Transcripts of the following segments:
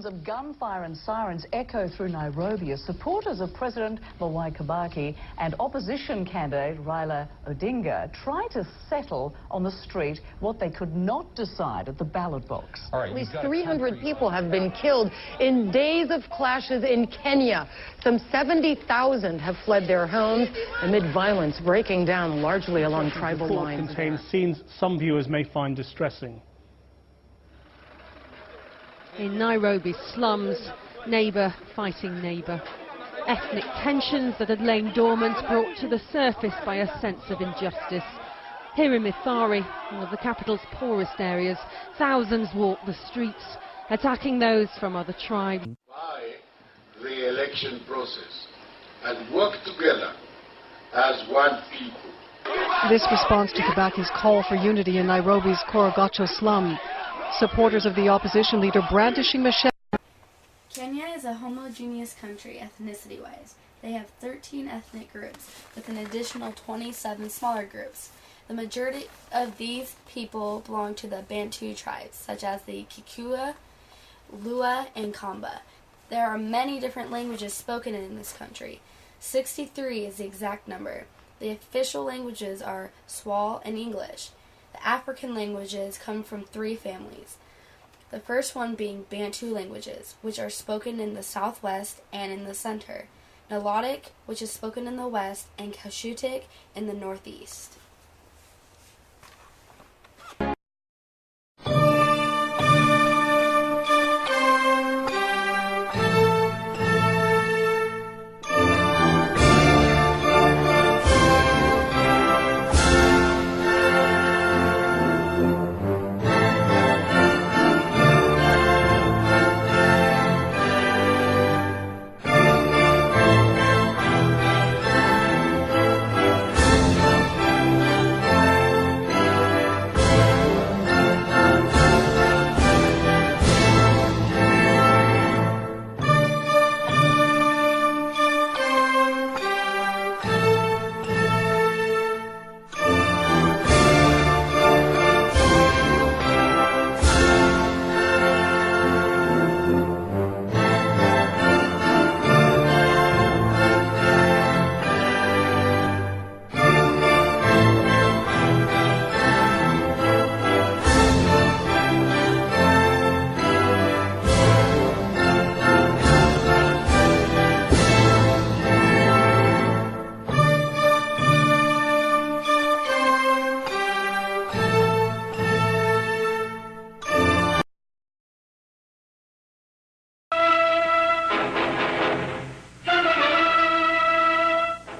Sounds of gunfire and sirens echo through Nairobi as supporters of President Mwai Kibaki and opposition candidate Raila Odinga try to settle on the street what they could not decide at the ballot box. At least 300 people have been killed in days of clashes in Kenya. Some 70,000 have fled their homes amid violence breaking down largely along tribal lines. Contains scenes some viewers may find distressing. In Nairobi's slums, neighbour fighting neighbour. Ethnic tensions that had lain dormant brought to the surface by a sense of injustice. Here in Mathare, one of the capital's poorest areas, thousands walk the streets, attacking those from other tribes. By the election process and work together as one people. This response to Kibaki's call for unity in Nairobi's Korogocho slum. Supporters of the opposition leader brandishing machetes. Kenya is a homogeneous country ethnicity-wise. They have 13 ethnic groups with an additional 27 smaller groups. The majority of these people belong to the Bantu tribes, such as the Kikuyu, Luo, and Kamba. There are many different languages spoken in this country. 63 is the exact number. The official languages are Swahili and English. The African languages come from 3 families. The first one being Bantu languages, which are spoken in the southwest and in the center. Nilotic, which is spoken in the west, and Cushitic in the northeast.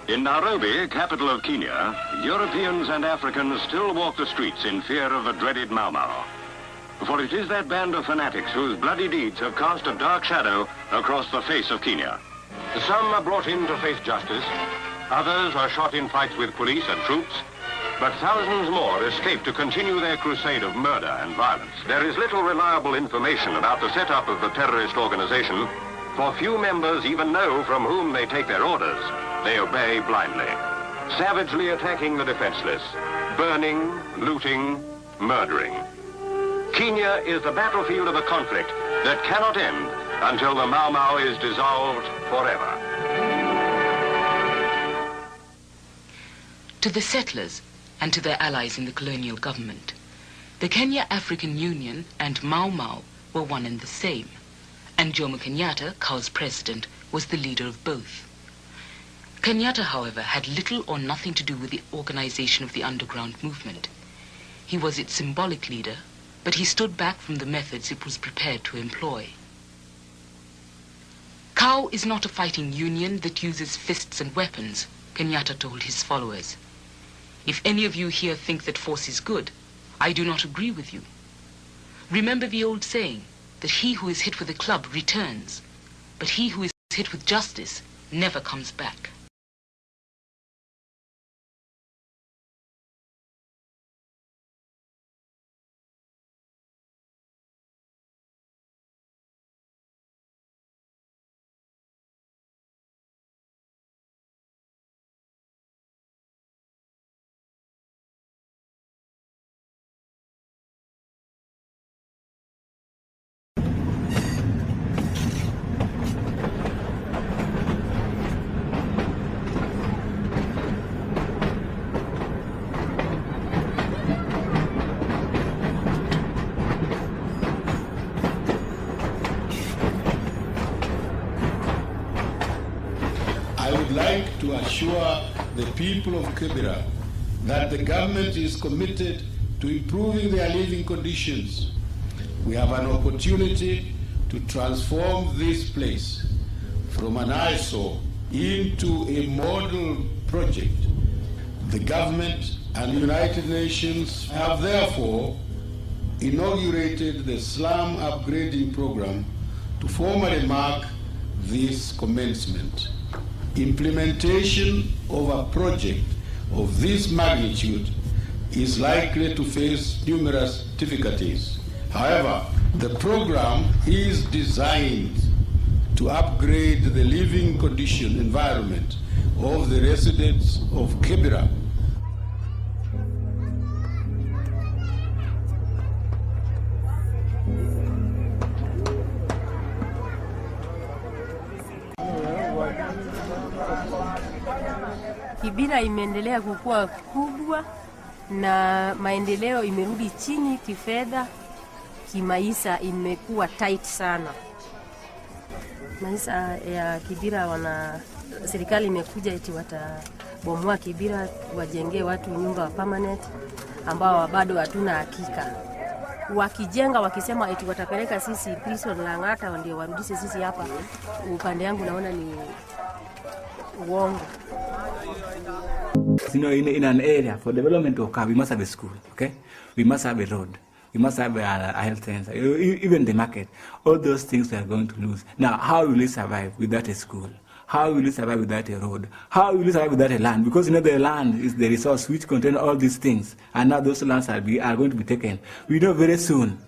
In Nairobi, capital of Kenya, Europeans and Africans still walk the streets in fear of the dreaded Mau Mau. For it is that band of fanatics whose bloody deeds have cast a dark shadow across the face of Kenya. Some are brought in to face justice, others are shot in fights with police and troops, but thousands more escape to continue their crusade of murder and violence. There is little reliable information about the setup of the terrorist organization, for few members even know from whom they take their orders. They obey blindly, savagely attacking the defenseless, burning, looting, murdering. Kenya is the battlefield of a conflict that cannot end until the Mau Mau is dissolved forever. To the settlers and to their allies in the colonial government, the Kenya African Union and Mau Mau were one and the same, and Jomo Kenyatta, COW's president, was the leader of both. Kenyatta, however, had little or nothing to do with the organization of the underground movement. He was its symbolic leader, but he stood back from the methods it was prepared to employ. COW is not a fighting union that uses fists and weapons, Kenyatta told his followers. If any of you here think that force is good, I do not agree with you. Remember the old saying that he who is hit with a club returns, but he who is hit with justice never comes back. would like to assure the people of Kibera that the government is committed to improving their living conditions. We have an opportunity to transform this place from an eyesore into a model project. The government and the United Nations have therefore inaugurated the slum upgrading program to formally mark this commencement. Implementation of a project of this magnitude is likely to face numerous difficulties. However, the program is designed to upgrade the living condition environment of the residents of Kibera. Kibera imeendelea kukua kubwa na maendeleo imerudi chini kifedha, kimaisha imekuwa tight sana. Maisha ya Kibera serikali imekuja eti watabomoa Kibera wajengee watu nyumba permanent ambao bado hatuna hakika. Wakijenga wakisema eti watapeleka sisi prison Lang'ata ndio warudishe sisi hapa. Upande yangu naona ni uongo. You know, in an area for development to occur, we must have a school, okay? We must have a road. We must have a health center, even the market. All those things we are going to lose. Now, how will we survive without a school? How will we survive without a road? How will we survive without a land? Because you know the land is the resource which contains all these things, and now those lands are going to be taken. We know very soon.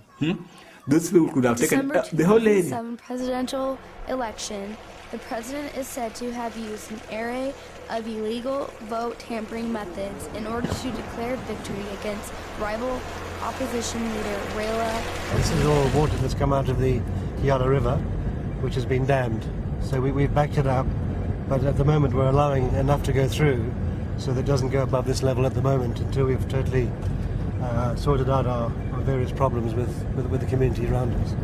Those people could have taken the whole area. December 2007 presidential election. The president is said to have used an array of illegal vote tampering methods in order to declare victory against rival opposition leader Raila. This is all water that's come out of the Yala River, which has been dammed. So we've backed it up, but at the moment we're allowing enough to go through so that it doesn't go above this level at the moment until we've totally sorted out our various problems with the community around us.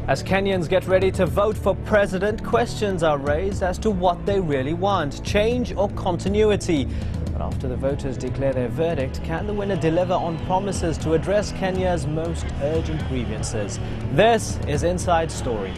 As Kenyans get ready to vote for president, questions are raised as to what they really want, change or continuity. But after the voters declare their verdict, can the winner deliver on promises to address Kenya's most urgent grievances? This is Inside Story.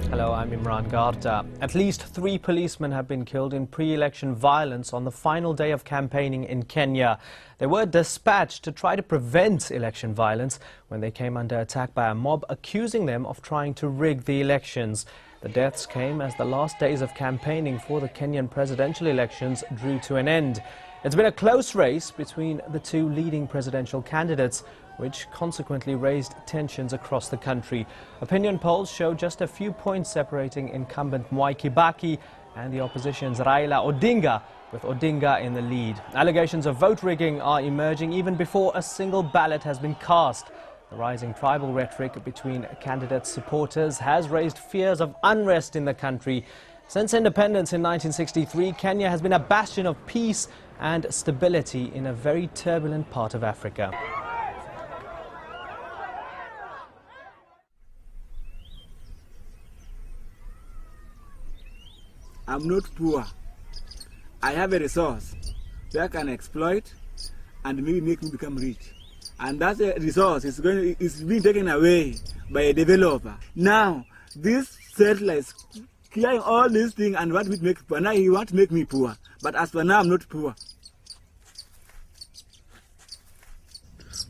Hello, I'm Imran Garda. At least 3 policemen have been killed in pre-election violence on the final day of campaigning in Kenya. They were dispatched to try to prevent election violence when they came under attack by a mob accusing them of trying to rig the elections. The deaths came as the last days of campaigning for the Kenyan presidential elections drew to an end. It's been a close race between the 2 leading presidential candidates, which consequently raised tensions across the country. Opinion polls show just a few points separating incumbent Mwai Kibaki and the opposition's Raila Odinga, with Odinga in the lead. Allegations of vote rigging are emerging even before a single ballot has been cast. The rising tribal rhetoric between candidates' supporters has raised fears of unrest in the country. Since independence in 1963, Kenya has been a bastion of peace and stability in a very turbulent part of Africa. I'm not poor. I have a resource that I can exploit and maybe make me become rich. And that resource is being taken away by a developer. Now, this settler is clearing all these things and want me to make poor. Now he wants to make me poor. But as for now, I'm not poor.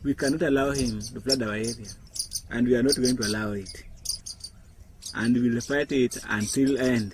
We cannot allow him to flood our area. And we are not going to allow it. And we will fight it until end.